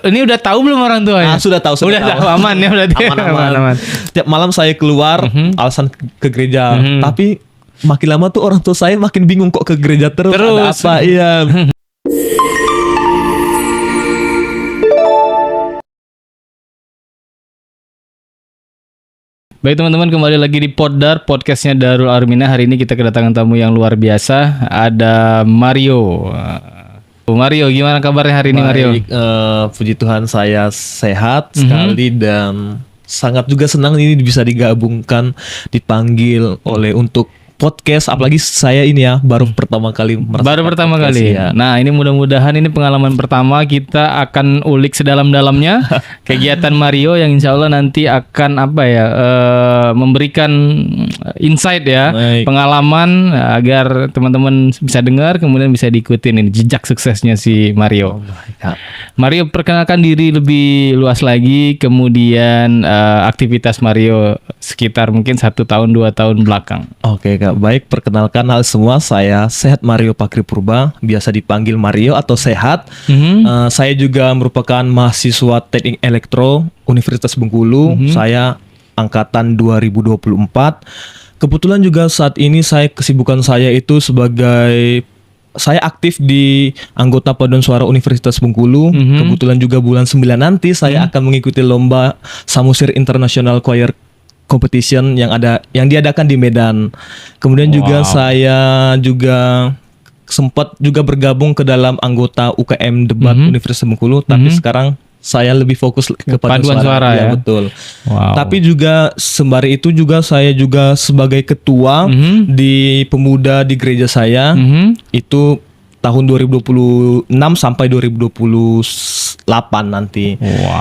Ini udah tahu belum orang tuanya? Sudah tahu. Aman ya berarti. Aman. Tiap malam saya keluar alasan ke gereja. Tapi makin lama tuh orang tua saya makin bingung kok ke gereja terus. Ada apa? Iya. Baik teman-teman, kembali lagi di Poddar, podcastnya Darul Armina. Hari ini kita kedatangan tamu yang luar biasa. Ada Mario. Mario, gimana kabarnya hari ini Mario? Puji Tuhan saya sehat sekali dan sangat juga senang ini bisa digabungkan, dipanggil oleh untuk podcast, apalagi saya ini ya baru pertama kali ya. Nah, ini mudah-mudahan ini pengalaman pertama, kita akan ulik sedalam-dalamnya kegiatan Mario yang insya Allah nanti akan memberikan insight ya. Baik. Pengalaman agar teman-teman bisa dengar kemudian bisa diikutin ini jejak suksesnya si Mario. Mario, perkenalkan diri lebih luas lagi, kemudian aktivitas Mario sekitar mungkin 1 tahun 2 tahun belakang. Oke Kak. Baik, perkenalkan hal semua, saya Sehat Mario Pakri Purba, biasa dipanggil Mario atau Sehat. Saya juga merupakan mahasiswa Teknik Elektro Universitas Bengkulu. Saya angkatan 2024. Kebetulan juga saat ini kesibukan saya itu sebagai saya aktif di anggota Paduan Suara Universitas Bengkulu. Kebetulan juga bulan 9 nanti saya akan mengikuti lomba Samosir International Choir Competition yang diadakan di Medan. Kemudian juga saya juga sempat juga bergabung ke dalam anggota UKM Debat Universitas Bengkulu, tapi sekarang saya lebih fokus ke paduan suara ya. Betul. Tapi juga sembari itu juga saya juga sebagai ketua di pemuda di gereja saya. Itu tahun 2026 sampai 2028 nanti.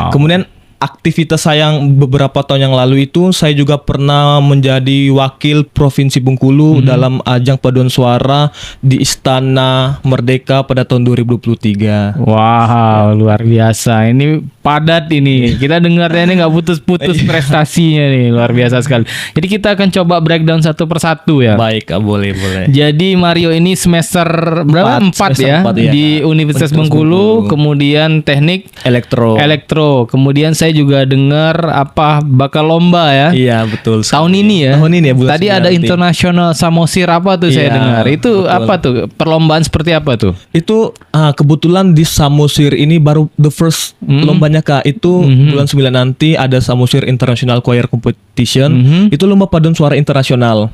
Kemudian aktivitas saya yang beberapa tahun yang lalu itu, saya juga pernah menjadi wakil Provinsi Bengkulu dalam ajang paduan suara di Istana Merdeka pada tahun 2023. Wow, luar biasa. Ini padat ini. Kita dengarnya ini nggak putus-putus prestasinya nih, luar biasa sekali. Jadi kita akan coba breakdown satu persatu ya. Baik, boleh. Jadi Mario ini semester berapa? 4 ya, ya di Universitas Bengkulu, kemudian Teknik Elektro. Kemudian saya juga dengar bakal lomba ya. Iya, betul. Tahun ini ya. Tadi ada International Samosir saya dengar. Itu betul. Apa tuh? Perlombaan seperti apa tuh? Itu kebetulan di Samosir ini baru the first lombanya Kak. Itu bulan 9 nanti ada Samosir International Choir Competition. Itu lomba paduan suara internasional.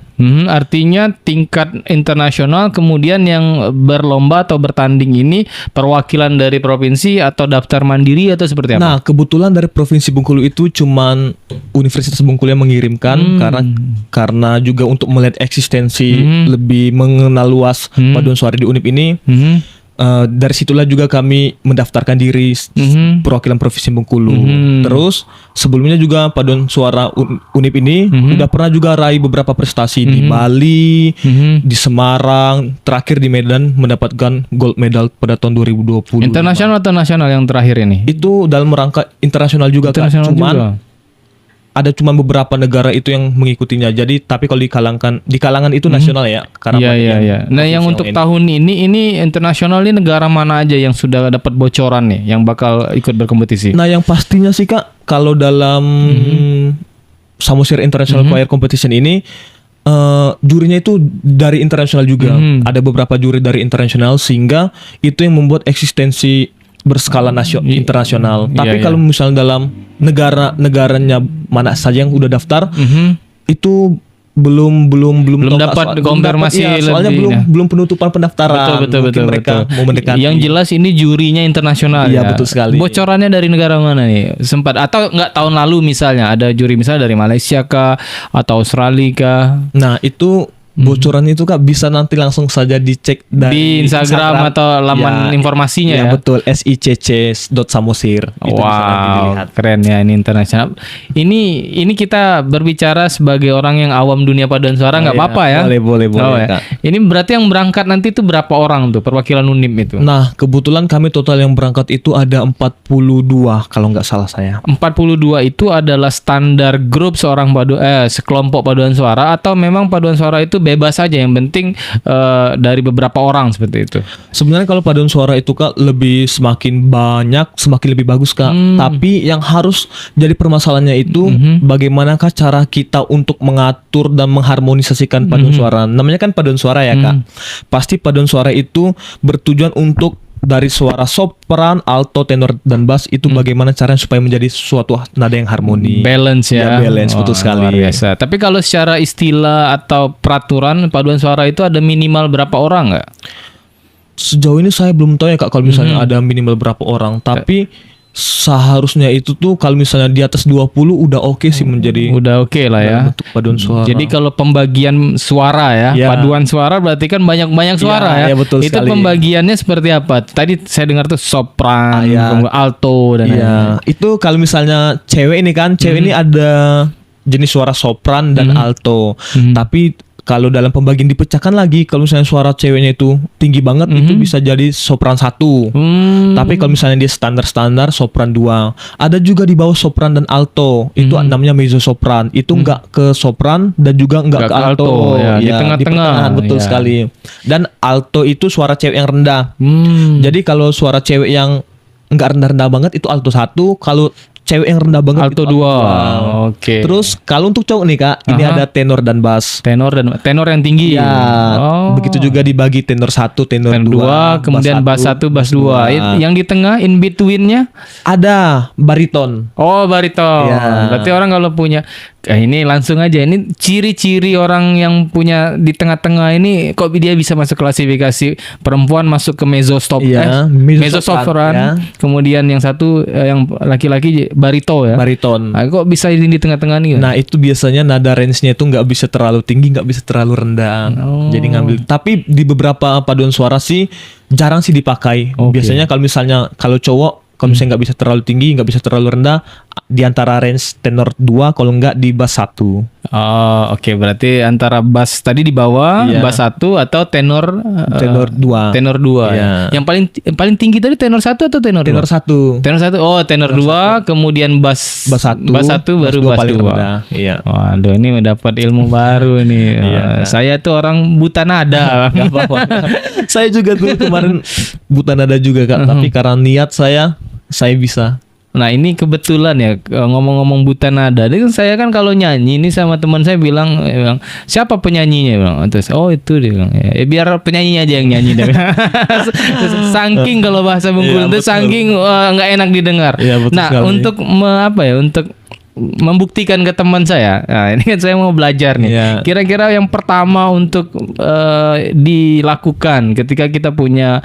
Artinya tingkat internasional, kemudian yang berlomba atau bertanding ini perwakilan dari provinsi atau daftar mandiri atau seperti apa? Nah, kebetulan dari Provinsi Bengkulu itu cuman Universitas Bengkulu yang mengirimkan karena juga untuk melihat eksistensi lebih mengenal luas paduan suara di UNIP ini. Dari situlah juga kami mendaftarkan diri perwakilan Provinsi Bengkulu. Terus sebelumnya juga paduan suara UNIP ini udah pernah juga raih beberapa prestasi di Bali, di Semarang, terakhir di Medan mendapatkan gold medal pada tahun 2020. Internasional atau nasional yang terakhir ini? Itu dalam rangka internasional juga Kak. Ada cuma beberapa negara itu yang mengikutinya. Jadi tapi kalau di kalangan itu nasional ya. Iya. Nah, yang untuk tahun ini internasional ini negara mana aja yang sudah dapat bocoran nih yang bakal ikut berkompetisi? Nah, yang pastinya sih Kak, kalau dalam Samosir International Choir Competition ini jurinya itu dari internasional juga. Ada beberapa juri dari internasional sehingga itu yang membuat eksistensi berskala internasional. Tapi kalau misalnya dalam negaranya mana saja yang udah daftar, itu belum dapat konfirmasi. Soalnya belum penutupan pendaftaran. Betul. Mereka mau mendekati. Yang jelas ini jurinya internasional ya. Betul sekali. Bocorannya dari negara mana nih? Sempat atau enggak tahun lalu misalnya ada juri misalnya dari Malaysia kah atau Australia kah? Nah, itu bocoran itu Kak bisa nanti langsung saja dicek di Instagram atau laman informasinya ya. Betul, sicc.samosir. Wow, keren ya, ini internasional. Ini kita berbicara sebagai orang yang awam dunia paduan suara, nggak apa-apa ya? Boleh ya. Ini berarti yang berangkat nanti itu berapa orang tuh perwakilan UNIP itu? Nah, kebetulan kami total yang berangkat itu ada 42 kalau nggak salah saya. 42 itu adalah standar grup sekelompok paduan suara atau memang paduan suara itu bebas saja, yang penting dari beberapa orang seperti itu? Sebenarnya kalau paduan suara itu Kak lebih semakin banyak semakin lebih bagus Kak. Tapi yang harus jadi permasalahannya itu bagaimanakah cara kita untuk mengatur dan mengharmonisasikan paduan suara. Namanya kan paduan suara ya Kak. Pasti paduan suara itu bertujuan untuk dari suara sopran, alto, tenor dan bass itu bagaimana caranya supaya menjadi suatu nada yang harmoni. Balance ya. Balance, betul sekali. Luar biasa. Tapi kalau secara istilah atau peraturan paduan suara itu ada minimal berapa orang nggak? Sejauh ini saya belum tahu ya Kak kalau misalnya ada minimal berapa orang, tapi seharusnya itu tuh kalau misalnya di atas 20 udah oke sih menjadi Udah oke lah ya. bentuk paduan suara. Jadi kalau pembagian suara ya, paduan suara berarti kan banyak-banyak suara ya. Betul itu sekali. pembagiannya seperti apa? Tadi saya dengar tuh sopran, alto dan lain-lain. Itu kalau misalnya cewek ini kan, cewek ini ada jenis suara sopran dan alto. Tapi kalau dalam pembagian dipecahkan lagi, kalau misalnya suara ceweknya itu tinggi banget, itu bisa jadi sopran 1. Tapi kalau misalnya dia standar-standar, sopran 2. Ada juga di bawah sopran dan alto, itu namanya mezzo sopran. Itu enggak ke sopran dan juga enggak ke alto. Ya, di tengah-tengah. pertengahan, betul sekali. Dan alto itu suara cewek yang rendah. Jadi kalau suara cewek yang enggak rendah-rendah banget itu alto 1. Kalau cewek yang rendah banget alto itu 2. Oke. Terus kalau untuk cowok nih Kak, ini ada tenor dan bass. Tenor yang tinggi. Ya. Begitu juga dibagi tenor 1, tenor 2, kemudian bass 1, bass 2. Yang di tengah in between-nya ada bariton. Oh, bariton. Ya. Berarti orang kalau punya ini langsung aja, ini ciri-ciri orang yang punya di tengah-tengah ini kok dia bisa masuk klasifikasi perempuan masuk ke mezzo sopran. Ya. Kemudian yang satu yang laki-laki barito ya. Bariton. Nah, kok bisa di tengah-tengah nih? Nah, itu biasanya nada range-nya itu nggak bisa terlalu tinggi, nggak bisa terlalu rendah. Jadi ngambil. Tapi di beberapa paduan suara sih jarang sih dipakai. Biasanya kalau cowok kalau misalnya nggak bisa terlalu tinggi, nggak bisa terlalu rendah, di antara range tenor 2, kalau nggak di bass 1. Oh, oke. Berarti antara bass tadi di bawah, bass 1 atau tenor 2. Tenor 2. Iya. Yang paling tinggi tadi tenor 1 atau tenor 2? Tenor 1. Tenor 1. Oh, tenor 2, kemudian bass 1 baru bass 2. Paling rendah. Iya. Waduh, ini mendapat ilmu baru nih. Saya tuh orang buta nada. Nggak apa-apa. Saya juga tuh kemarin buta nada juga Kak, tapi karena niat saya bisa. Nah, ini kebetulan ya, ngomong-ngomong buta nada. Ini saya kan kalau nyanyi ini sama teman saya bilang siapa penyanyinya, bilang. Terus itu dia bilang biar penyanyinya aja yang nyanyi deh. Saking kalau bahasa Bengkulu itu saking nggak enak didengar. Nah, sekali. Untuk untuk membuktikan ke teman saya. Nah, ini kan saya mau belajar nih. Kira-kira yang pertama untuk dilakukan ketika kita punya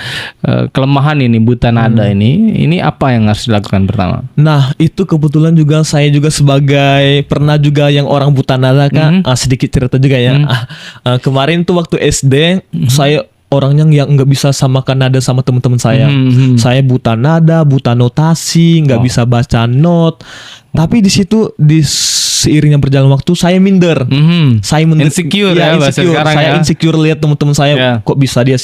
kelemahan ini buta nada ini apa yang harus dilakukan pertama? Nah, itu kebetulan juga saya juga sebagai pernah juga yang orang buta nada Kak. Sedikit cerita juga ya. Kemarin tuh waktu SD saya orangnya yang nggak bisa samakan nada sama teman-teman saya. Saya buta nada, buta notasi, nggak bisa baca not. Tapi di situ di seiringnya berjalan waktu saya minder. Saya insecure insecure. Saya insecure lihat teman-teman saya kok bisa dia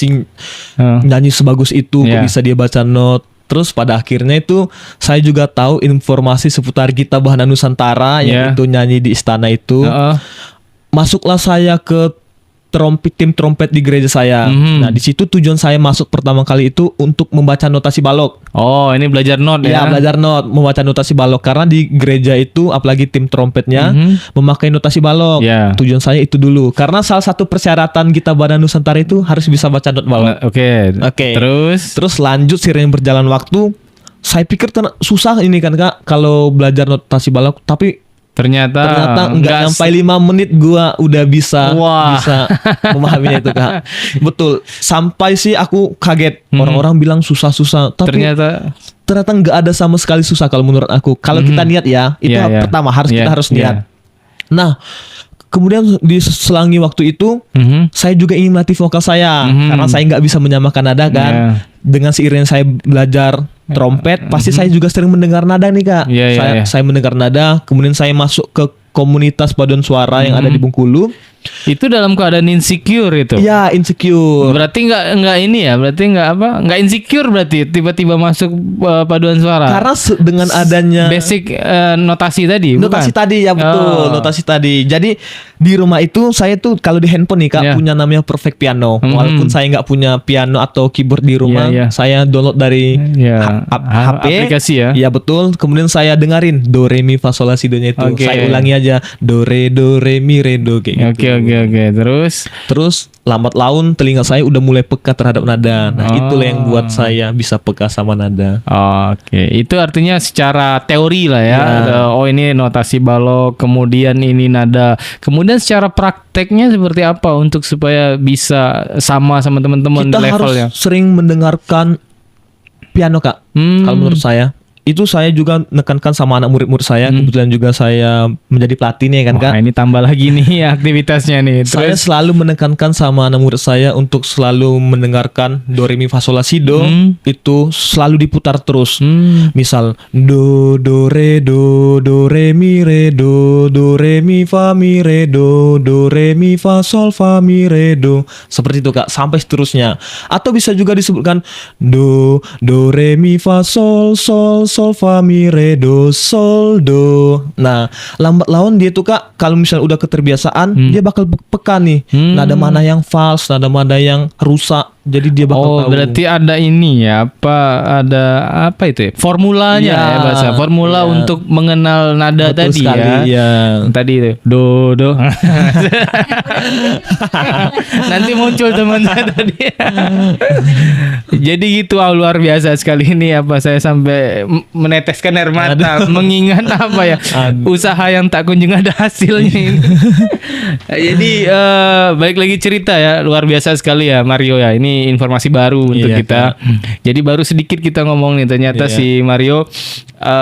nyanyi sebagus itu, kok bisa dia baca not. Terus pada akhirnya itu saya juga tahu informasi seputar Gita Bahana Nusantara yang itu nyanyi di istana itu. Masuklah saya ke tim trompet di gereja saya. Nah, di situ tujuan saya masuk pertama kali itu untuk membaca notasi balok. Oh, ini belajar not ya? Iya, belajar not, membaca notasi balok karena di gereja itu apalagi tim trompetnya memakai notasi balok. Tujuan saya itu dulu karena salah satu persyaratan Gita Bahana Nusantara itu harus bisa baca not balok. Oke. Terus lanjut seiring berjalan waktu, saya pikir susah ini kan Kak kalau belajar notasi balok, tapi ternyata enggak sampai 5 menit gua udah bisa memahaminya itu Kak. Betul. Sampai sih aku kaget. Orang-orang bilang susah-susah, tapi ternyata enggak ada sama sekali susah kalau menurut aku. Kalau kita niat ya, itu pertama kita harus niat. Nah, kemudian di selangi waktu itu saya juga ingin melatih vokal saya karena saya nggak bisa menyamakan nada kan. Dengan seiring saya belajar trompet, pasti saya juga sering mendengar nada nih Kak. Saya mendengar nada, kemudian saya masuk ke komunitas paduan suara yang ada di Bengkulu. Itu dalam keadaan insecure itu. Ya, insecure. Berarti nggak ini ya, berarti nggak insecure berarti tiba-tiba masuk paduan suara. Karena dengan adanya basic notasi tadi. notasi bukan? tadi ya betul, notasi tadi. Jadi di rumah itu saya tuh kalau di handphone nih Kak punya namanya Perfect Piano. Walaupun saya nggak punya piano atau keyboard di rumah, saya download dari HP aplikasi ya. Iya betul. Kemudian saya dengerin do re mi fa sol la si do nya itu. Saya ulangi aja do re mi re do kayak gitu. Oke. Terus lambat laun telinga saya udah mulai peka terhadap nada. Nah, itulah yang buat saya bisa peka sama nada. Oke, itu artinya secara teori lah ya. Oh, ini notasi balok, kemudian ini nada. Kemudian secara prakteknya seperti apa untuk supaya bisa sama teman-teman di Kita levelnya? harus sering mendengarkan piano Kak. Kalau menurut saya itu saya juga nekankan sama anak murid-murid saya. Kebetulan juga saya menjadi pelatih nih kan Kak. Wah, ini tambah lagi nih aktivitasnya nih. Saya selalu menekankan sama anak murid saya untuk selalu mendengarkan do re mi fa sol la si do. Itu selalu diputar terus. Misal do re mi re do re mi fa mi re do re mi fa sol fa mi re do. Seperti itu Kak, sampai seterusnya. Atau bisa juga disebutkan do re mi fa sol fa mi re do sol do. Nah, lambat laun dia tuh Kak, kalau misalnya udah keterbiasaan, dia bakal peka nih. Nada mana yang fals, nada mana yang rusak. Jadi dia bakal tahu. Berarti ada ini ya, ada apa itu ya? Formulanya ya bahasa. Formula untuk mengenal nada. Betul tadi sekali, ya. Tadi itu do. Nanti muncul teman saya tadi. Jadi gitu, luar biasa sekali ini apa, saya sampai meneteskan air mata mengingat apa ya, usaha yang tak kunjung ada hasilnya ini. Jadi balik lagi cerita ya, luar biasa sekali ya Mario ya. Ini informasi baru untuk kita. Jadi baru sedikit kita ngomong nih, ternyata si Mario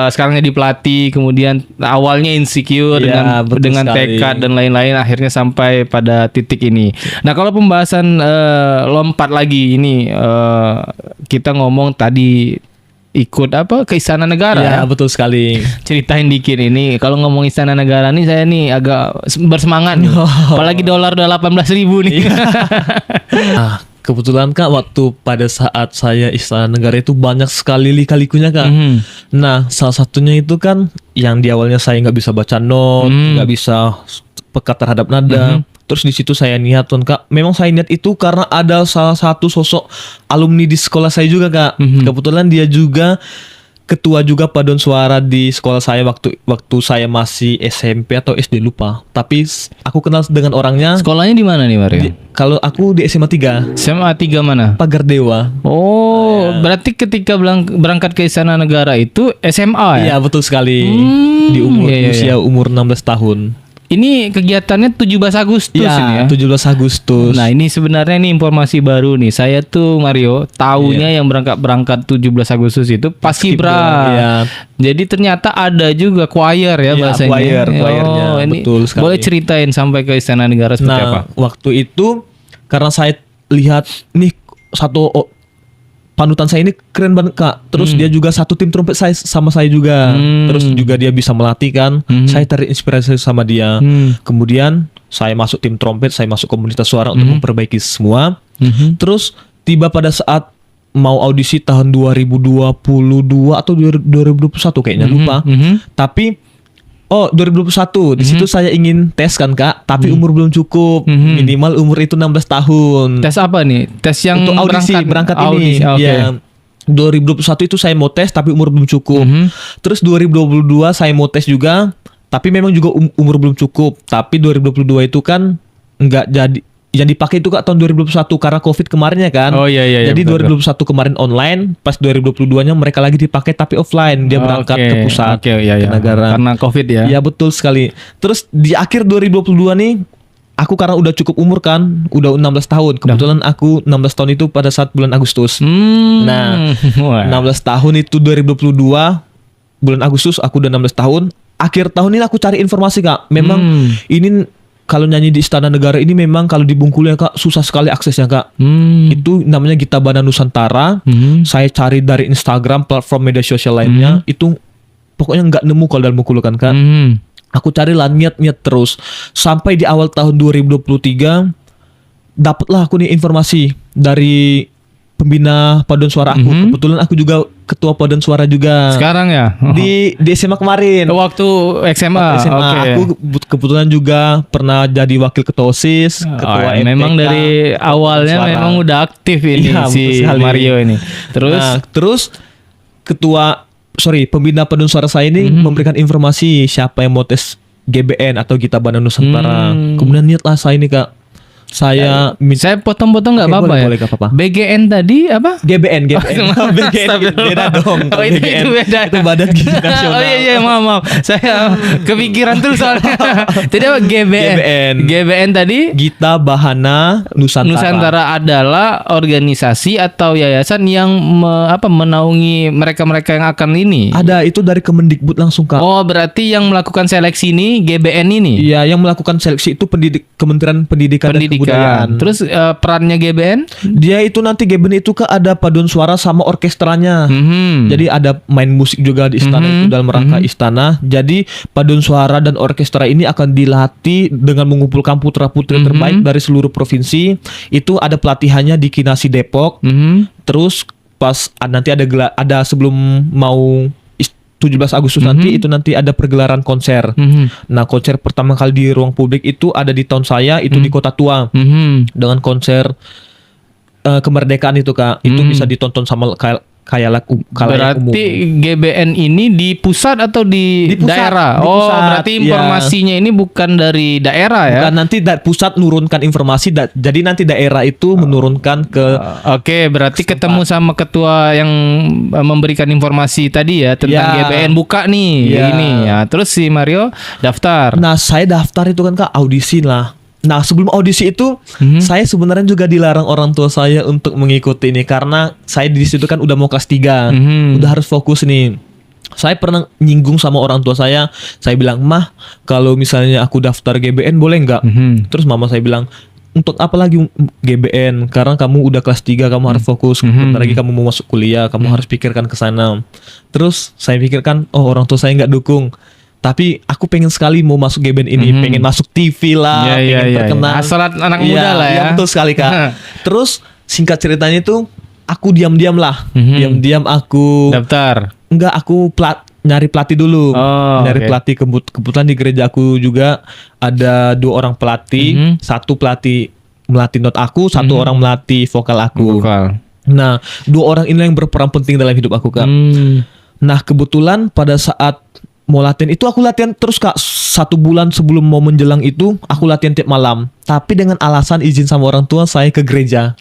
sekarang jadi pelatih, kemudian awalnya insecure dengan tekad dan lain-lain, akhirnya sampai pada titik ini. Nah, kalau pembahasan lompat lagi ini, kita ngomong tadi ikut ke Istana Negara. Ya, betul sekali. Ceritain dikit ini. Kalau ngomong Istana Negara nih, saya nih agak bersemangat nih. Apalagi dolar udah 18.000 nih. Nah, kebetulan Kak, waktu pada saat saya Istana Negara itu banyak sekali lika-likunya Kak. Nah, salah satunya itu kan yang di awalnya saya nggak bisa baca not, nggak bisa peka terhadap nada. Terus di situ saya niat tuh Kak. Memang saya niat itu karena ada salah satu sosok alumni di sekolah saya juga Kak. Kebetulan dia juga ketua juga paduan suara di sekolah saya waktu saya masih SMP atau SD lupa. Tapi aku kenal dengan orangnya. Sekolahnya di mana nih Mario? Kalau aku di SMA 3. SMA 3 mana? Pagar Dewa. Berarti ketika berangkat ke Istana Negara itu SMA ya? Iya, betul sekali. Di usia umur 16 tahun. Ini kegiatannya 17 Agustus ini ya? 17 Agustus. Nah, ini sebenarnya nih informasi baru nih. Saya tuh Mario tahunya yang berangkat 17 Agustus itu Paskibra. Jadi ternyata ada juga choir ya bahasanya. Choirnya, ini betul sekali. Boleh ceritain sampai ke Istana Negara seperti apa? Waktu itu karena saya lihat nih satu panutan saya ini keren banget Kak. Terus dia juga satu tim trompet sama saya juga. Terus juga dia bisa melatih kan. Saya terinspirasi sama dia. Kemudian saya masuk tim trompet, saya masuk komunitas suara untuk memperbaiki semua. Terus tiba pada saat mau audisi tahun 2022 atau 2021 kayaknya lupa. Tapi 2021 di situ saya ingin tes kan Kak, tapi umur belum cukup. Minimal umur itu 16 tahun. Tes apa nih? Tes yang untuk berangkat ini. Ya, 2021 itu saya mau tes tapi umur belum cukup. Terus 2022 saya mau tes juga, tapi memang juga umur belum cukup. Tapi 2022 itu kan nggak jadi. Yang dipakai itu Kak tahun 2021 karena COVID kemarin ya kan. Jadi betul. 2021 kemarin online, pas 2022-nya mereka lagi dipakai tapi offline. Dia berangkat ke pusat, ke negara. Karena COVID ya. Ya betul sekali. Terus di akhir 2022 nih, aku karena udah cukup umur kan, udah 16 tahun. Kebetulan aku 16 tahun itu pada saat bulan Agustus. Nah, 16 tahun itu 2022, bulan Agustus aku udah 16 tahun. Akhir tahun ini aku cari informasi Kak. Memang ini kalau nyanyi di Istana Negara ini memang kalau di Bengkulu ya Kak, susah sekali aksesnya Kak. Itu namanya Gita Bana Nusantara. Saya cari dari Instagram, platform media sosial lainnya. Itu pokoknya nggak nemu kalau dalam Bengkulu kan Kak. Aku carilah niat-niat terus sampai di awal tahun 2023 dapatlah aku nih informasi dari pembina paduan suara aku. Kebetulan aku juga ketua paduan suara juga. Sekarang ya? Di SMA kemarin. Waktu SMA. Oke. Aku kebetulan juga pernah jadi wakil ketua OSIS, ketua MTK. Memang dari awalnya suara. memang udah aktif ini Iya, si betul sekali. Mario ini. Terus pembina paduan suara saya ini memberikan informasi siapa yang mau tes GBN atau Gita Bana Nusantara. Kemudian niatlah saya ini Kak. Saya saya potong-potong nggak Oke, apa-apa ya. boleh, nggak apa-apa. BGN tadi apa? GBN BGN beda dong. Oh, itu beda. Itu Badan Gizi Nasional. Oh iya maaf. Saya kepikiran tuh soalnya. Jadi apa GBN? GBN tadi Gita Bahana Nusantara. Nusantara adalah organisasi atau yayasan yang menaungi mereka-mereka yang akan ini. Ada itu dari Kemendikbud langsung Kak. Oh, berarti yang melakukan seleksi ini GBN ini. Iya, yang melakukan seleksi itu Kementerian Pendidikan dan Kebudayaan. Terus perannya GBN? Dia itu nanti GBN itu Kak ada paduan suara sama orkestranya. Jadi ada main musik juga di istana itu dalam rangka istana. Jadi paduan suara dan orkestra ini akan dilatih dengan mengumpulkan putra-putri terbaik dari seluruh provinsi. Itu ada pelatihannya di Kinasi Depok. Terus pas nanti ada sebelum mau 17 Agustus nanti ada pergelaran konser. Nah, konser pertama kali di ruang publik itu ada di tahun saya itu di Kota Tua. Dengan konser kemerdekaan itu Kak. Itu bisa ditonton sama khalayak umum. Berarti GBN ini di pusat atau di pusat, daerah? di pusat, Berarti informasinya ini bukan dari daerah ya? Bukan, nanti pusat nurunkan informasi jadi nanti daerah itu menurunkan ke Oke, berarti ketemu sama ketua yang memberikan informasi tadi ya tentang GBN buka nih ini ya. Terus si Mario daftar. Nah, saya daftar itu kan Kak audisi lah. Nah, sebelum audisi itu saya sebenarnya juga dilarang orang tua saya untuk mengikuti ini karena saya di situ kan udah mau kelas 3. Udah harus fokus nih. Saya pernah nyinggung sama orang tua saya bilang, "Mah, kalau misalnya aku daftar GBN boleh nggak?" Terus mama saya bilang, "Untuk apa lagi GBN? Karena kamu udah kelas 3, kamu harus fokus. Bentar lagi kamu mau masuk kuliah, kamu harus pikirkan ke sana." Terus saya pikirkan, oh orang tua saya nggak dukung. Tapi aku pengen sekali mau masuk GBN ini, pengen masuk TV lah, pengen terkenal. Asal anak muda lah ya. Iya, betul sekali Kak. Terus singkat ceritanya itu aku diam-diam lah. Diam-diam aku daftar. Enggak, aku nyari pelatih dulu. Oke. Pelatih kebetulan di gereja aku juga ada 2 orang pelatih, satu pelatih melatih not aku, satu orang melatih vokal aku. Nah, 2 orang ini yang berperan penting dalam hidup aku Kak. Nah, kebetulan pada saat mau latihan itu aku latihan terus Kak. 1 bulan sebelum mau menjelang itu aku latihan tiap malam. Tapi dengan alasan izin sama orang tua saya ke gereja.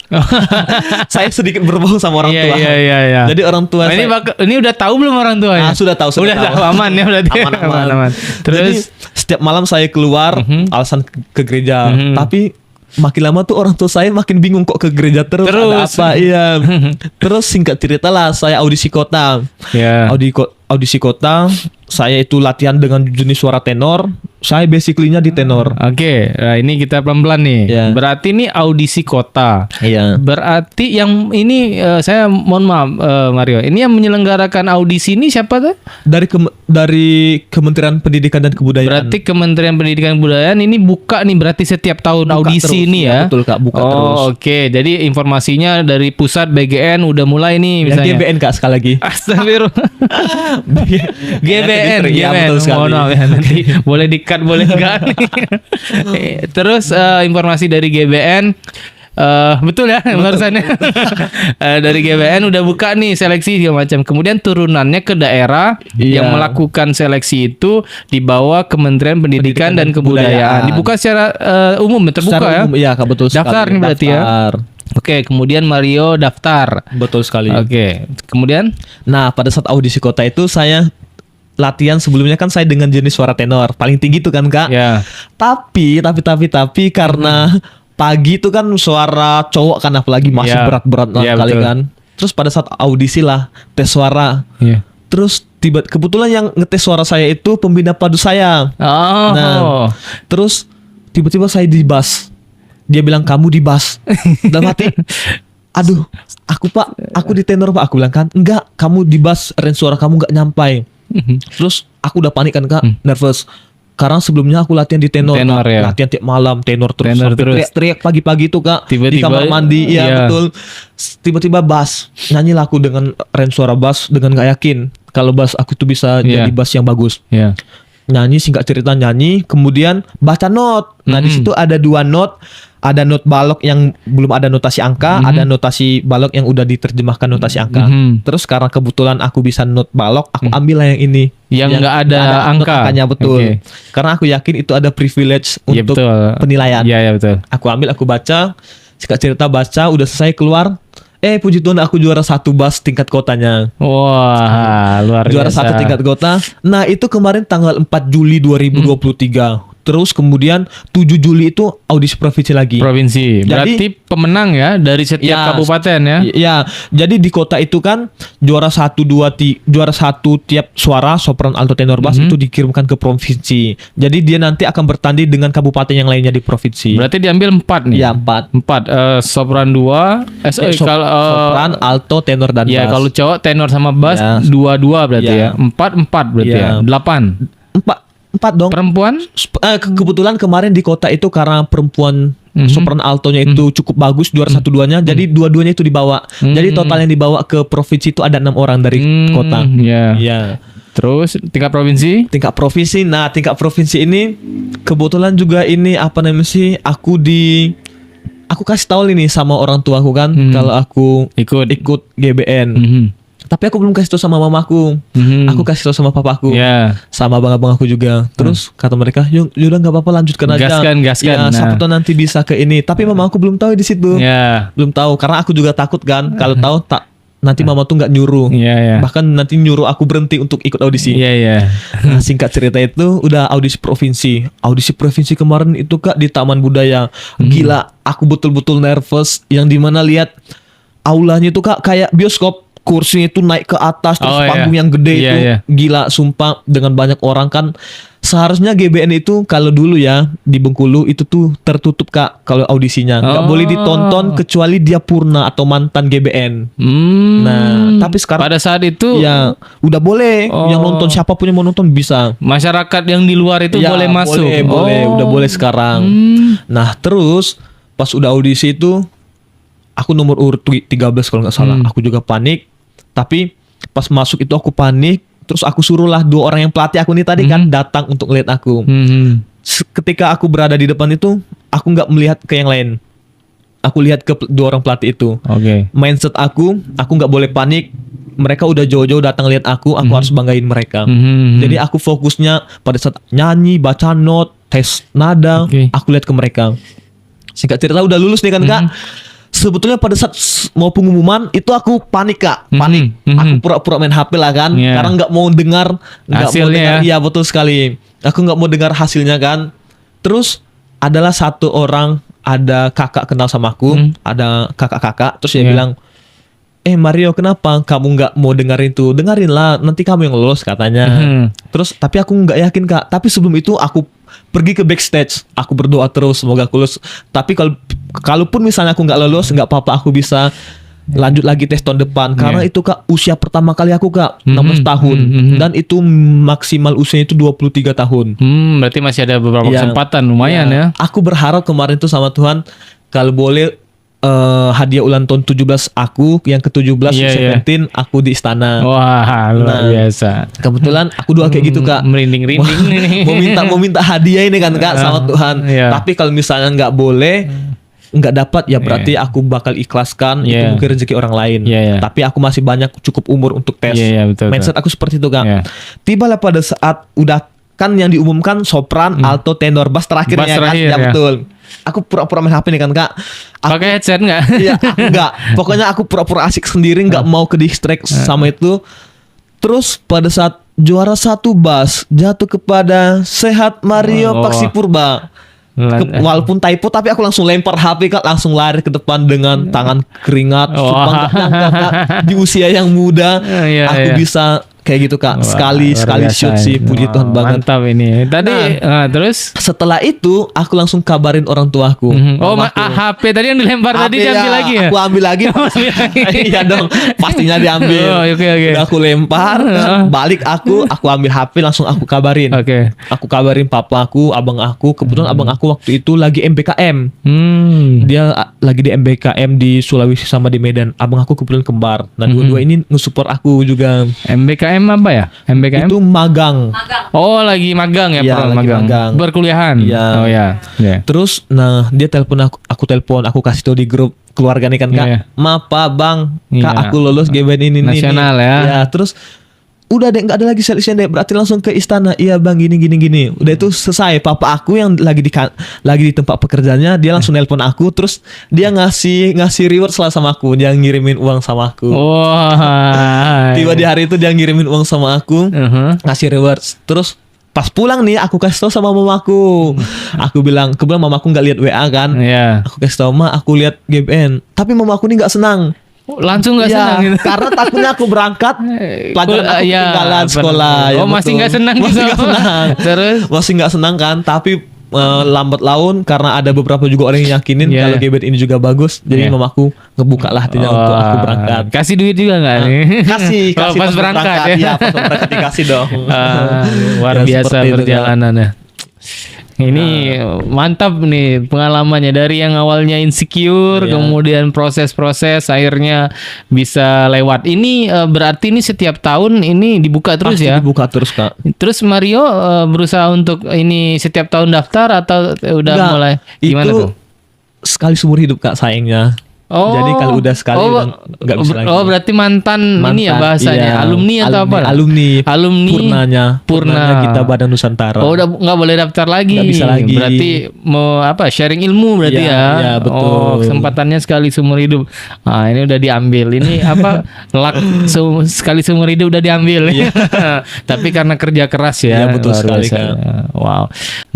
Saya sedikit berbohong sama orang tua. Iya. Jadi orang tua ini udah tahu belum orang tua ya? Sudah tahu. Udah tahu. Aman ya berarti. Aman. Terus jadi, setiap malam saya keluar alasan ke gereja. Tapi makin lama tuh orang tua saya makin bingung kok ke gereja terus. Ada apa? Iya. Terus singkat cerita lah saya audisi kota. Audisi kota, saya itu latihan dengan jenis suara tenor. Saya basically-nya di tenor. Oke, nah ini kita pelan-pelan nih. Berarti ini audisi kota. Berarti yang ini saya mohon maaf Mario, ini yang menyelenggarakan audisi ini siapa tuh? Dari Kementerian Pendidikan dan Kebudayaan. Berarti Kementerian Pendidikan dan Kebudayaan ini buka nih berarti setiap tahun buka audisi terus, ini ya. Betul Kak, buka terus. Oke, jadi informasinya dari pusat BGN udah mulai nih misalnya. GBN Kak sekali lagi. Astagfirullah. GBN. Betul sekali. Mohon maaf ya, nanti boleh di-cut boleh enggak nih. Terus informasi dari GBN betul ya barusannya. Dari GBN udah buka nih seleksi segala macam. Kemudian turunannya ke daerah yang melakukan seleksi itu di bawah Kementerian Pendidikan dan Kebudayaan. Dibuka secara umum terbuka secara ya. Umum, iya Kak, betul sekali. Daftar nih berarti ya. Oke, kemudian Mario daftar. Betul sekali. Oke, kemudian? Nah, pada saat audisi kota itu saya latihan sebelumnya kan saya dengan jenis suara tenor paling tinggi tuh kan Kak. Tapi karena pagi itu kan suara cowok kan apalagi masih berat-berat kali kan. Terus pada saat audisi lah tes suara. Terus kebetulan yang ngetes suara saya itu pembina padu saya. Nah, terus tiba-tiba saya di bass. Dia bilang kamu di bass. Dalam hati, aduh, aku di tenor Pak. Aku bilang kan, enggak, kamu di bass, range suara kamu enggak nyampai. Terus aku udah panik kan Kak, nervous. Karena sebelumnya aku latihan di tenor, Tenor, Kak. ya. Latihan tiap malam tenor terus Tenor sampai terus. teriak-teriak pagi-pagi tuh Kak di Tiba-tiba, kamar mandi. Iya iya. betul. Tiba-tiba bass, nyanyi aku dengan range suara bass dengan gak yakin kalau bass aku tuh bisa Iya. jadi bass yang bagus. Ya. Nyanyi, singkat cerita nyanyi, kemudian baca not. Nah di situ ada 2 not. Ada not balok yang belum ada notasi angka, ada notasi balok yang udah diterjemahkan notasi angka. Terus karena kebetulan aku bisa not balok, aku ambil lah yang ini. Yang nggak ada not angka. angkanya, betul. Oke. Karena aku yakin itu ada privilege Iya, untuk betul. penilaian. Iya, ya, betul. Aku ambil, aku baca, singkat cerita baca, udah selesai keluar. Puji Tuhan aku juara 1 bass tingkat kotanya. Wah, luar Juara biasa. 1 tingkat kota. Nah itu kemarin tanggal 4 Juli 2023. Terus kemudian 7 Juli itu audisi provinsi lagi. Provinsi. Jadi- Berarti pemenang ya dari setiap Ya, kabupaten ya. Ya, jadi di kota itu kan juara 1 juara 1 tiap suara sopran, alto, tenor, bass itu dikirimkan ke provinsi. Jadi dia nanti akan bertanding dengan kabupaten yang lainnya di provinsi. Berarti diambil 4 nih. Ya, 4. 4 sopran 2, kalau Sopran, alto, tenor dan ya bass. kalau cowok tenor sama bass Ya. 2-2 berarti Ya. ya. 4 berarti Ya. ya. 8. 4 dong. Perempuan? Kebetulan kemarin di kota itu karena perempuan sopran altonya itu cukup bagus, juara 1-2-nya, jadi dua-duanya itu dibawa. Jadi total yang dibawa ke provinsi itu ada 6 orang dari kota. Ya. Iya. Terus tingkat provinsi? Tingkat provinsi. Nah, tingkat provinsi ini kebetulan juga ini apa namanya sih? Aku kasih tahu ini sama orang tua aku kan kalau aku ikut GBN. Tapi aku belum kasih tahu sama mamaku. Aku kasih tahu sama papaku. Ya. Sama abang-abang aku juga. Terus kata mereka, "Yaudah nggak apa-apa, lanjutkan aja." Gaskan. Ya, siapa tahu nanti bisa ke ini. Tapi mama aku belum tahu di situ. Ya. Belum tahu karena aku juga takut kan. Kalau tahu nanti mama tuh nggak nyuruh. Iya. Bahkan nanti nyuruh aku berhenti untuk ikut audisi. Iya. Nah, singkat cerita itu udah audisi provinsi. Audisi provinsi kemarin itu Kak di Taman Budaya. Gila, aku betul-betul nervous yang dimana lihat aulanya itu Kak kayak bioskop. Kursinya itu naik ke atas terus Oh, panggung iya. yang gede Iya, itu. iya. Gila, sumpah dengan banyak orang kan. Seharusnya GBN itu kalau dulu ya di Bengkulu itu tuh tertutup Kak kalau audisinya. Nggak Oh. boleh ditonton kecuali dia purna atau mantan GBN. Nah, tapi sekarang pada saat itu ya udah boleh yang nonton, siapapun yang mau nonton bisa. masyarakat yang di luar itu Ya, boleh masuk. boleh, udah boleh sekarang. Nah, terus pas udah audisi itu aku nomor urut 13 kalau nggak salah. Aku juga panik. Tapi pas masuk itu aku panik. Terus aku suruhlah 2 orang yang pelatih aku ini tadi kan datang untuk lihat aku. Ketika aku berada di depan itu, aku nggak melihat ke yang lain. Aku lihat ke 2 orang pelatih itu. Oke. Mindset aku nggak boleh panik. Mereka udah jauh-jauh datang lihat aku harus banggain mereka. Jadi aku fokusnya pada saat nyanyi, baca not, tes nada, Oke. aku lihat ke mereka. Singkat cerita udah lulus nih kan Kak. Sebetulnya pada saat mau pengumuman itu aku panik Kak, panik. Aku pura-pura main HP lah kan, Iya. karena nggak mau dengar, Hasilnya ya? Iya betul sekali. Aku nggak mau dengar hasilnya kan. Terus adalah 1 orang, ada kakak kenal sama aku, ada kakak-kakak, terus dia Iya. bilang, Mario kenapa kamu nggak mau dengerin itu? Dengerin lah, nanti kamu yang lolos katanya. Terus tapi aku nggak yakin Kak. Tapi sebelum itu aku pergi ke backstage, aku berdoa terus semoga aku lulus. Tapi kalaupun misalnya aku nggak lolos, nggak apa-apa, aku bisa lanjut lagi tes tahun depan. Karena itu Kak usia pertama kali aku Kak 16 tahun dan itu maksimal usianya itu 23 tahun. Berarti masih ada beberapa Iya. kesempatan lumayan ya. Aku berharap kemarin tuh sama Tuhan kalau boleh hadiah ulang tahun 17 aku, yang ke-17 Iya. 17 aku di istana. Wah, luar biasa. Kebetulan aku doa kayak gitu Kak. Merinding-rinding nih. mau minta hadiah ini kan Kak sama Tuhan. Iya. Tapi kalau misalnya nggak boleh, nggak dapat ya berarti aku bakal ikhlaskan. Itu Iya. mungkin rezeki orang lain. Iya. Tapi aku masih banyak cukup umur untuk tes. Iya, betul. Mindset aku seperti itu Kak. Iya. Tibalah pada saat udah kan yang diumumkan sopran, alto, tenor, bass terakhirnya Bass kan. terakhir, Ya ya. betul. Aku pura-pura main HP nih kan Kak. Pakai headset nggak? Iya, aku enggak. Pokoknya aku pura-pura asik sendiri, enggak mau ke distract sama itu. Terus pada saat juara 1 bass jatuh kepada Sehat Mario Oh. Paksi Purba. Walaupun typo tapi aku langsung lempar HP Kak, langsung lari ke depan dengan tangan keringat. Wah. Sumpah nggak nyangka, Kak, di usia yang muda Iya, aku iya. bisa Kayak gitu Kak. Wah, Sekali luar biasa shoot sih, ini. puji Wah, Tuhan banget. Mantap ini. Tadi terus Setelah itu aku langsung kabarin orang tuaku. oh Mamaku. HP tadi yang dilempar tadi HP diambil ya, lagi ya? Aku ambil lagi. Iya dong, pastinya diambil. Oh, oke. Udah aku lempar, balik aku ambil HP langsung aku kabarin. Oke. Aku kabarin papa aku, abang aku. Kebetulan abang aku waktu itu lagi MBKM. Dia lagi di MBKM di Sulawesi sama di Medan. Abang aku kebetulan kembar. Nah, dua-dua ini nge-support aku juga. MBKM apa ya? MBKM Itu magang. Oh, lagi magang ya, Iya, Bro, lagi magang. Berkuliahan. Iya. Oh ya. Iya. Terus, nah dia telepon aku telepon, aku kasih tahu di grup keluarga nih kan Kak. Iya. Ma, Pak, Bang, Iya. Kak aku lulus GBN ini Nasional ya. Ya, terus udah deh nggak ada lagi seleksian deh, berarti langsung ke istana. Iya Bang, gini. Udah itu selesai. Papa aku yang lagi di tempat pekerjaannya, dia langsung nelpon aku, terus dia ngasih reward sama aku, dia ngirimin uang sama aku. Wah. Tiba di hari itu dia ngirimin uang sama aku, ngasih rewards. Terus pas pulang nih aku kasih tau sama mamaku. Aku bilang, kebetulan mamaku nggak lihat WA kan. Iya. Aku kasih tau, Ma, aku lihat GBN. Tapi mamaku nih nggak senang. Langsung nggak Ya, senang gitu. karena takutnya aku berangkat pelajaran aku Iya, ketinggalan sekolah. benar. Ya, Oh, masih betul. nggak senang Masih gitu. nggak senang. Terus? Masih nggak senang kan. Tapi lambat laun karena ada beberapa juga orang yang yakinin Iya. kalau GBN ini juga bagus. Jadi Iya. mamaku ngebuka lah hatinya untuk aku berangkat. Kasih duit juga nggak nih? Kasih Oh, pas berangkat ya. Iya, pas berangkat dikasih dong. Luar Ya, biasa seperti itu, Kak. perjalanannya. Ini mantap nih pengalamannya dari yang awalnya insecure, Iya. kemudian proses-proses akhirnya bisa lewat. Ini berarti ini setiap tahun ini dibuka terus Pasti ya? dibuka terus Kak. Terus Mario berusaha untuk ini setiap tahun daftar atau udah Enggak, mulai gimana itu tuh? sekali seumur hidup Kak sayangnya. Jadi kalau udah sekali udah nggak bisa lagi. Oh, berarti mantan ini ya bahasanya, iya. alumni atau apa? Alumni Purnanya kita Badan Nusantara. Oh, udah nggak boleh daftar lagi. Nggak bisa lagi. Berarti mau apa? Sharing ilmu berarti Iya, ya. iya, betul. Oh, kesempatannya sekali seumur hidup. Nah, ini udah diambil. Ini apa? Sekali seumur hidup udah diambil. Tapi karena kerja keras ya. Iya, betul luar sekali, biasa. Kak. Wow.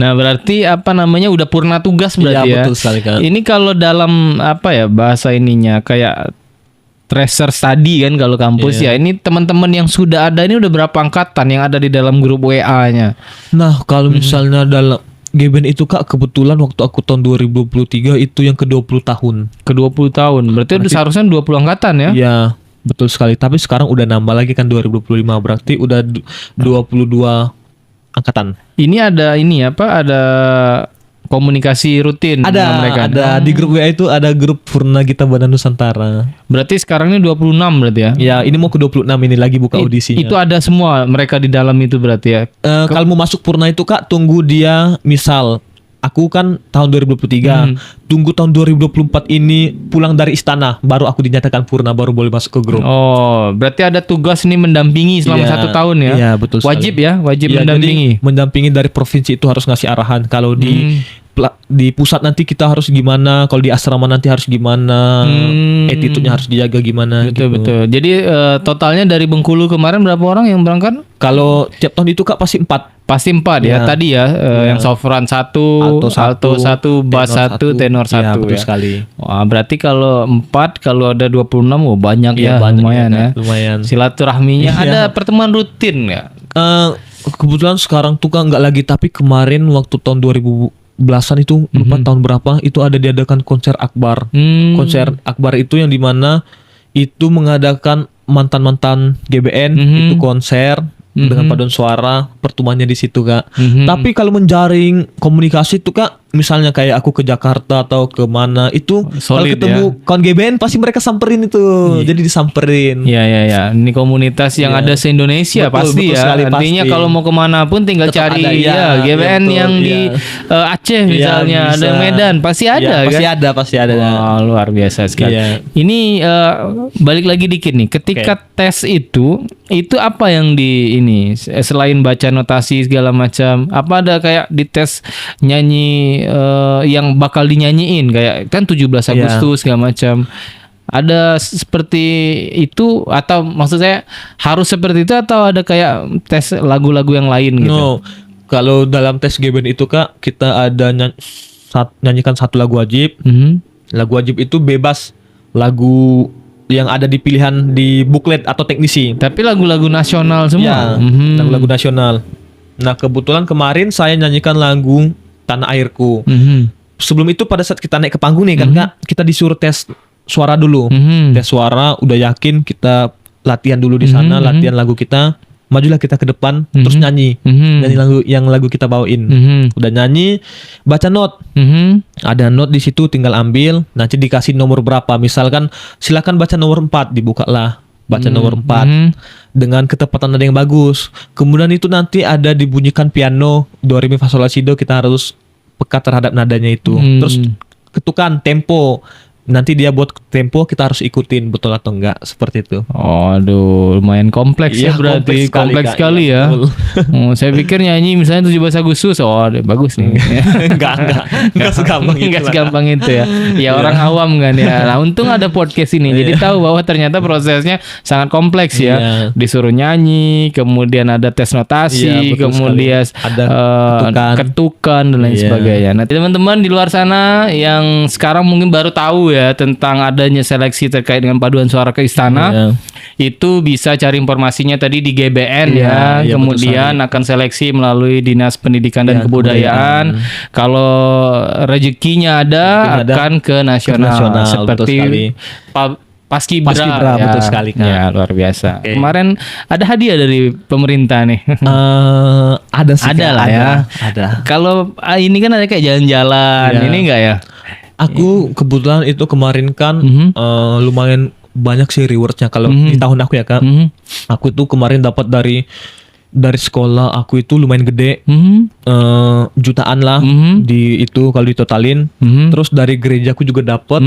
Nah, berarti apa namanya udah purna tugas berarti Iya, ya. betul sekali, Kak. Ini kalau dalam apa ya bahasa ininya kayak tracer study kan kalau kampus Iya. ya. Ini teman-teman yang sudah ada ini udah berapa angkatan yang ada di dalam grup WA-nya? Nah, kalau misalnya dalam GBN itu Kak, kebetulan waktu aku tahun 2023 itu yang ke-20 tahun. Ke-20 tahun. Berarti udah seharusnya 20 angkatan ya? Iya, betul sekali. Tapi sekarang udah nambah lagi kan 2025, berarti udah 22 angkatan. Ini ada ini apa? Ada komunikasi rutin sama mereka. Ada di grup WA itu ada grup Purna Gita Badan Nusantara. Berarti sekarang ini 26 berarti ya? Ya, ini mau ke-26 ini lagi buka audisinya. Itu ada semua mereka di dalam itu berarti ya? Kalau mau masuk Purna itu Kak, tunggu dia misal aku kan tahun 2023, tunggu tahun 2024 ini pulang dari istana, baru aku dinyatakan Purna, baru boleh masuk ke grup. Oh, berarti ada tugas nih mendampingi selama Iya, 1 tahun ya? iya, betul sekali. Wajib ya? Wajib Iya, mendampingi? jadi mendampingi dari provinsi itu harus ngasih arahan. Kalau di pusat nanti kita harus gimana, kalau di asrama nanti harus gimana, attitude-nya harus dijaga gimana. Betul, gitu. betul. Jadi totalnya dari Bengkulu kemarin berapa orang yang berangkat? Kalau tiap tahun itu Kak pasti 4. Pasti 4 ya. Iya. Tadi ya, yang sofran 1, alto 1, bass 1, tenor 1 Iya, betul ya. sekali. Wah, berarti kalau 4, kalau ada 26, oh banyak Iya, ya, banyak lumayan ya, ya. Kak, lumayan. Silaturahminya Iya. ada pertemuan rutin nggak? Kebetulan sekarang tuh Kak nggak lagi, tapi kemarin waktu tahun 2010-an itu lupa tahun berapa itu ada diadakan konser akbar. Konser akbar itu yang dimana itu mengadakan mantan-mantan GBN itu konser dengan paduan suara, pertemuannya di situ Kak. Tapi kalau menjaring komunikasi itu Kak, misalnya kayak aku ke Jakarta atau ke mana itu kalau Solid ketemu kawan GBN pasti mereka samperin itu. Jadi disamperin. Ya, ya, ya. Ini komunitas yang ada se-Indonesia Betul, pasti betul ya. sekali, Artinya pasti. kalau mau kemana pun tinggal Tetap cari ada, ya, iya, GBN betul, yang di iya. Aceh misalnya, Iya, ada bisa. Medan, pasti ada Iya, kan? pasti ada. Wah, luar biasa sekali. Iya. Ini balik lagi dikit nih. Ketika tes itu apa yang di ini selain baca notasi segala macam, apa ada kayak di tes nyanyi yang bakal dinyanyiin kayak kan 17 Agustus segala macam. Ada seperti itu atau maksud saya harus seperti itu atau ada kayak tes lagu-lagu yang lain gitu? No, kalau dalam tes GBN itu Kak, kita ada nyanyikan 1 lagu wajib. Lagu wajib itu bebas lagu yang ada di pilihan di booklet atau teknisi. Tapi lagu-lagu nasional semua. Ya, lagu-lagu nasional. Nah, kebetulan kemarin saya nyanyikan lagu Tanah Airku. Sebelum itu pada saat kita naik ke panggung nih kan Kak, kita disuruh tes suara dulu. Tes suara, udah yakin kita latihan dulu di sana, latihan lagu kita. Majulah kita ke depan, terus nyanyi. Nyanyi lagu kita bawain. Udah nyanyi, baca not. Ada not di situ, tinggal ambil, nanti dikasih nomor berapa. Misalkan silakan baca nomor 4, dibukalah. Baca nomor 4 dengan ketepatan nada yang bagus. Kemudian itu nanti ada dibunyikan piano do re mi fa sol la si do, kita harus peka terhadap nadanya itu. Terus ketukan tempo. Nanti dia buat tempo, kita harus ikutin betul atau enggak, seperti itu. Oh, aduh, lumayan kompleks ya berarti. Kompleks sekali ya. Saya pikir nyanyi misalnya 17 Agustus, bagus nih. Enggak segampang itu. Enggak segampang itu ya. Ya orang awam kan ya. Nah, untung ada podcast ini. Jadi tahu bahwa ternyata prosesnya sangat kompleks ya. Disuruh nyanyi, kemudian ada tes notasi, kemudian ada ketukan dan lain sebagainya. Nah, teman-teman di luar sana yang sekarang mungkin baru tahu ya tentang adanya seleksi terkait dengan paduan suara ke istana, itu bisa cari informasinya tadi di GBN kemudian akan seleksi melalui Dinas Pendidikan dan Kebudayaan. Kalau rezekinya ada akan ke nasional seperti Paskibra ya. Betul sekali Kak. Ya, luar biasa. Kemarin ada hadiah dari pemerintah nih. Ada sih. Ada lah ya. Ada. Kalau ini kan ada kayak jalan-jalan, ini enggak ya? Aku kebetulan itu kemarin kan lumayan banyak sih rewardnya kalau di tahun aku ya Kak. Aku itu kemarin dapat dari sekolah aku itu lumayan gede, jutaan lah di itu kalau ditotalin. Terus dari gerejaku juga dapat,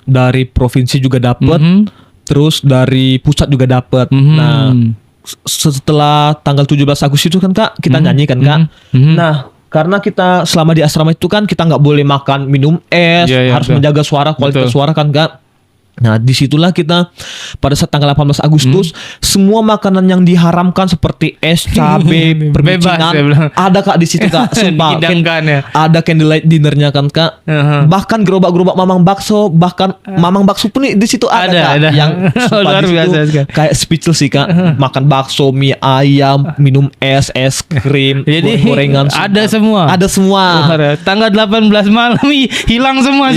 dari provinsi juga dapat, terus dari pusat juga dapat. Nah, setelah tanggal 17 Agustus itu kan Kak, kita nyanyi kan Kak. Nah, karena kita selama di asrama itu kan kita nggak boleh makan minum es, harus menjaga suara, kualitas suara kan Kak. Nah, disitulah kita pada saat tanggal 18 Agustus semua makanan yang diharamkan seperti es, cabe, permicingan ada Kak di situ Kak. Sumpah, ada candlelight dinnernya kan Kak. Bahkan gerobak-gerobak mamang bakso, bahkan mamang bakso pun di situ ada Kak. Yang luar biasa kayak speechless sih Kak. Makan bakso, mie ayam, minum es krim, gorengan. Ada semua. Ada semua. Tanggal 18 malam hilang semua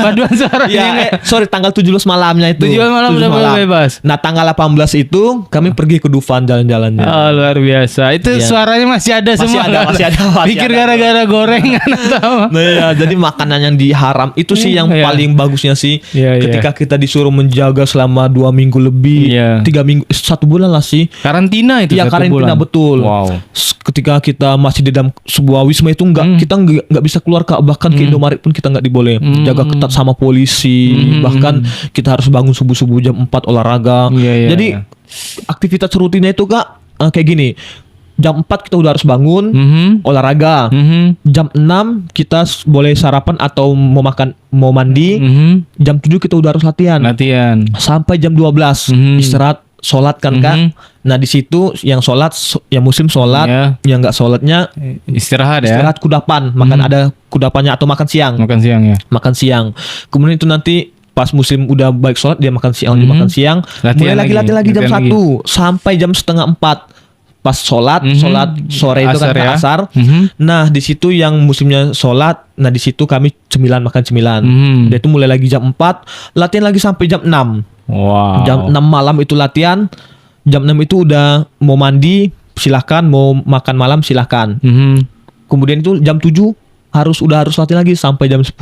paduan suaranya. Sorry, tanggal 17 malamnya itu. 17 malam udah bebas. Nah, tanggal 18 itu kami pergi ke Dufan jalan-jalannya. Oh, luar biasa. Itu suaranya masih ada semua. Masih ada. Pikir gara-gara gorengan atau apa? Nah, ya, jadi makanan yang diharam itu sih yang paling bagusnya sih. Ketika kita disuruh menjaga selama 2 minggu lebih, 3 minggu, 1 bulan lah sih. Karantina itu. Ya, karantina betul. Wow. Ketika kita masih di dalam sebuah wisma itu kita nggak bisa keluar Kak. Bahkan ke Indomaret pun kita nggak diboleh. Jaga ketat sama polisi. Bahkan kita harus bangun subuh-subuh jam 4 olahraga. Jadi aktivitas rutinnya itu Kak kayak gini. Jam 4 kita udah harus bangun, olahraga. Jam 6 kita boleh sarapan atau mau mandi. Jam 7 kita udah harus latihan. Sampai jam 12 istirahat, sholat kan Kak. Nah, di situ yang sholat, yang muslim sholat, yang nggak sholatnya istirahat kudapan. Makan ada kudapannya atau makan siang. Makan siang. Kemudian itu nanti pas muslim udah baik sholat, dia makan siang, mulai latihan lagi jam 1 sampai jam setengah 4. Pas sholat sore itu kan asar. Nah, di situ yang muslimnya sholat, nah di situ kami makan cemilan. Dia itu mulai lagi jam 4, latihan lagi sampai jam 6. Wow. Jam 6 malam itu latihan. Jam 6 itu udah mau mandi, silahkan, mau makan malam silahkan. Kemudian itu jam 7 harus latihan lagi sampai jam 10.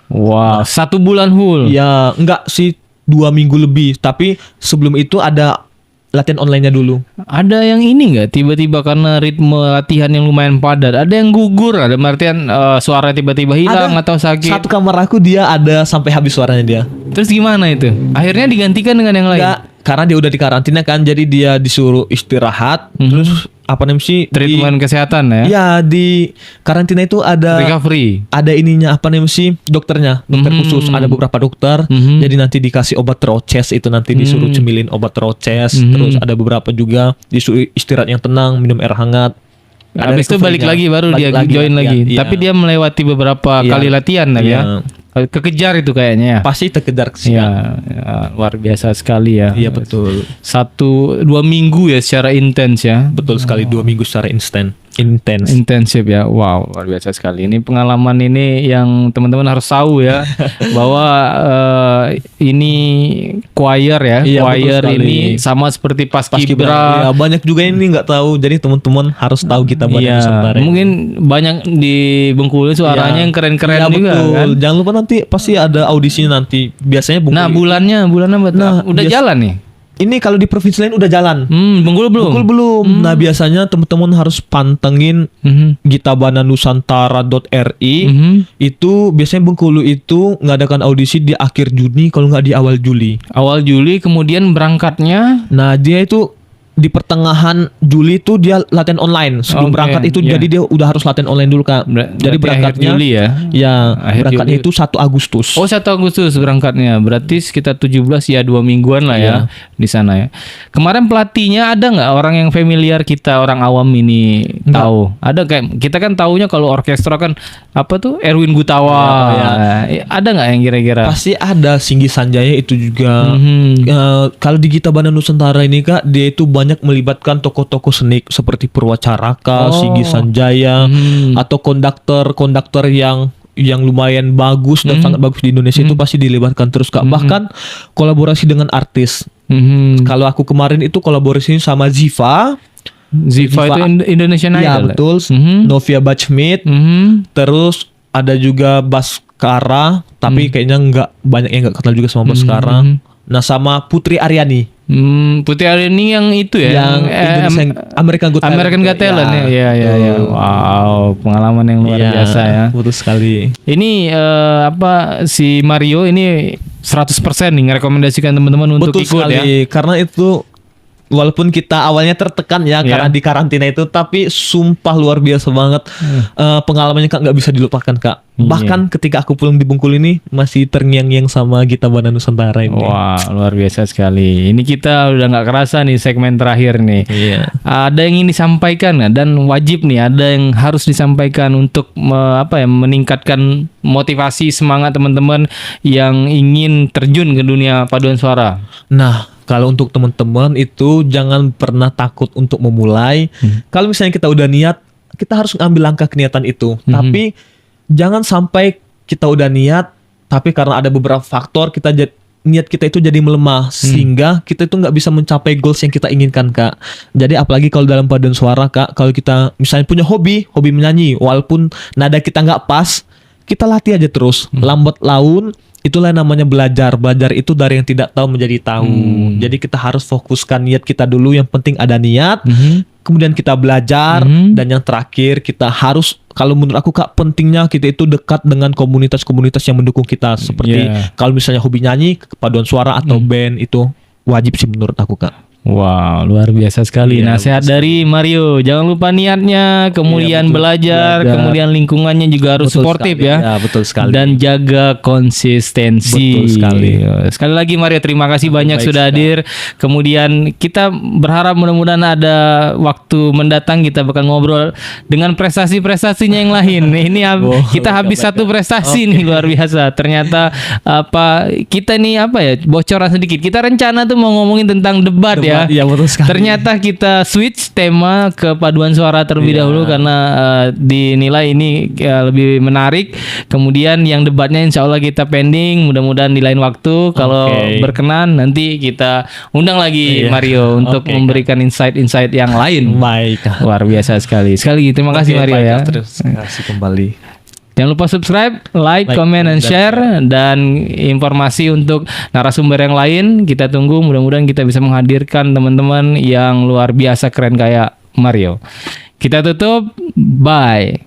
Wow, 1 bulan full. Ya, enggak sih, 2 minggu lebih. Tapi sebelum itu ada latihan online-nya dulu. Ada yang ini enggak? Tiba-tiba karena ritme latihan yang lumayan padat, ada yang gugur, ada artian suara tiba-tiba hilang atau sakit. Satu kamar aku dia ada sampai habis suaranya dia. Terus gimana itu? Akhirnya digantikan dengan yang lain? Enggak, karena dia udah dikarantina kan, jadi dia disuruh istirahat. Terus apa namanya sih, treatment kesehatan ya? Ya, di karantina itu ada recovery. Ada ininya apa namanya sih, dokter khusus, ada beberapa dokter. Jadi nanti dikasih obat roces, itu nanti disuruh cemilin obat roces. Terus ada beberapa juga disuruh istirahat yang tenang, minum air hangat. Habis itu balik lagi baru dia join lagi. Tapi dia melewati beberapa kali latihan ya. kekejar itu kayaknya ya. Pasti terkejar sih. Ya, luar biasa sekali ya. Iya betul. 1-2 minggu ya secara intens ya. Betul sekali, 2 minggu secara intens. Intensif ya. Wow, luar biasa sekali. Ini pengalaman ini yang teman-teman harus tahu ya bahwa ini choir ya. Iya, Choir betul sekali. ini sama seperti Paskibra. Ya, banyak juga ini nggak tahu. Jadi teman-teman harus tahu kita Badan Nusantara. Mungkin banyak di Bengkulu suaranya yang keren-keren Iya, juga betul. kan. Jangan lupa nanti pasti ada audisinya nanti. Biasanya Bengkulu. Nah, bulan apa? Udah jalan nih. Ini kalau di provinsi lain udah jalan. Bengkulu belum. Bengkulu belum. Nah, biasanya teman-teman harus pantengin gitabananusantara.ri. Itu biasanya Bengkulu itu ngadakan audisi di akhir Juni kalau nggak di awal Juli. Awal Juli, kemudian berangkatnya. Nah, dia itu di pertengahan Juli tuh dia latihan online. Sebelum Oke, berangkat itu iya. jadi dia udah harus latihan online dulu, Kak. Jadi Berarti berangkatnya akhir Juli ya. Ya, Akhir berangkatnya Juli. itu 1 Agustus. Oh, 1 Agustus berangkatnya. Berarti sekitar 17 ya, 2 mingguan lah ya Iya. di sana ya. Kemarin pelatihnya ada nggak orang yang familiar kita, orang awam ini tahu? Ada kayak kita kan taunya kalau orkestra kan apa tuh Erwin Gutawa. Ada nggak yang kira-kira? Pasti ada Singgi Sanjaya itu juga. Kalau di Gitabanan Nusantara ini, Kak, dia itu banyak melibatkan tokoh-tokoh seni seperti Purwacaraka, Singgi Sanjaya, atau konduktor yang lumayan bagus dan sangat bagus di Indonesia itu pasti dilibatkan terus, Kak. Bahkan kolaborasi dengan artis. Kalau aku kemarin itu kolaborasi sama Ziva. Ziva itu Indonesian Ya Idol. betul. Novia Bachmit. Terus ada juga Baskara, tapi kayaknya nggak banyak yang nggak kenal juga sama Baskara. Nah, sama Putri Aryani. Putri Aryani yang itu ya, Yang Indonesian American Got Talent. American Got Talent ya. Ya. Wow, pengalaman yang luar biasa ya. Betul sekali. Ini si Mario ini 100% nih merekomendasikan teman-teman untuk Betul ikut ya. sekali. Karena itu walaupun kita awalnya tertekan ya karena di karantina itu, tapi sumpah luar biasa banget. Pengalamannya, Kak, nggak bisa dilupakan, Kak. Bahkan ketika aku pulang di Bengkulu ini masih terngiang-ngiang sama Gitabanan Nusantara ini. Wah, luar biasa sekali. Ini kita udah nggak kerasa nih segmen terakhir nih. Iya. Ada yang ingin disampaikan nggak? Dan wajib nih, ada yang harus disampaikan untuk meningkatkan motivasi semangat teman-teman yang ingin terjun ke dunia paduan suara. Nah, kalau untuk teman-teman itu jangan pernah takut untuk memulai. Kalau misalnya kita udah niat, kita harus ngambil langkah keniatan itu. Tapi jangan sampai kita udah niat, tapi karena ada beberapa faktor niat kita itu jadi melemah sehingga kita itu nggak bisa mencapai goals yang kita inginkan, Kak. Jadi apalagi kalau dalam paduan suara, Kak, kalau kita misalnya punya hobi menyanyi, walaupun nada kita nggak pas, kita latih aja terus, lambat laun. Itulah namanya belajar. Belajar itu dari yang tidak tahu menjadi tahu. Jadi kita harus fokuskan niat kita dulu. Yang penting ada niat. Kemudian kita belajar. Dan yang terakhir kita harus, kalau menurut aku, Kak, pentingnya kita itu dekat dengan komunitas-komunitas yang mendukung kita. Seperti kalau misalnya hobi nyanyi, paduan suara atau band, itu wajib sih menurut aku, Kak. Wow, luar biasa sekali. Iya, Nasihat dari Mario, jangan lupa niatnya, kemudian belajar, kemudian lingkungannya juga harus suportif ya. Ya, betul sekali. Dan jaga konsistensi. Betul sekali. Sekali lagi Mario, terima kasih banyak baik, sudah hadir. Kemudian kita berharap mudah-mudahan ada waktu mendatang kita bakal ngobrol dengan prestasi-prestasinya yang lain. Ini kita habis satu prestasi nih, luar biasa. Ternyata kita nih bocoran sedikit. Kita rencana tuh mau ngomongin tentang debat ya. Iya, betul sekali. Ternyata kita switch tema ke paduan suara terlebih dahulu karena dinilai ini lebih menarik. Kemudian yang debatnya insya Allah kita pending. Mudah-mudahan di lain waktu kalau berkenan nanti kita undang lagi Mario untuk memberikan insight-insight yang lain. Baik. Luar biasa sekali. Sekali lagi terima kasih Mario ya. Terima kasih kembali. Jangan lupa subscribe, like, comment, and share. Dan informasi untuk narasumber yang lain kita tunggu. Mudah-mudahan kita bisa menghadirkan teman-teman yang luar biasa keren kayak Mario. Kita tutup. Bye.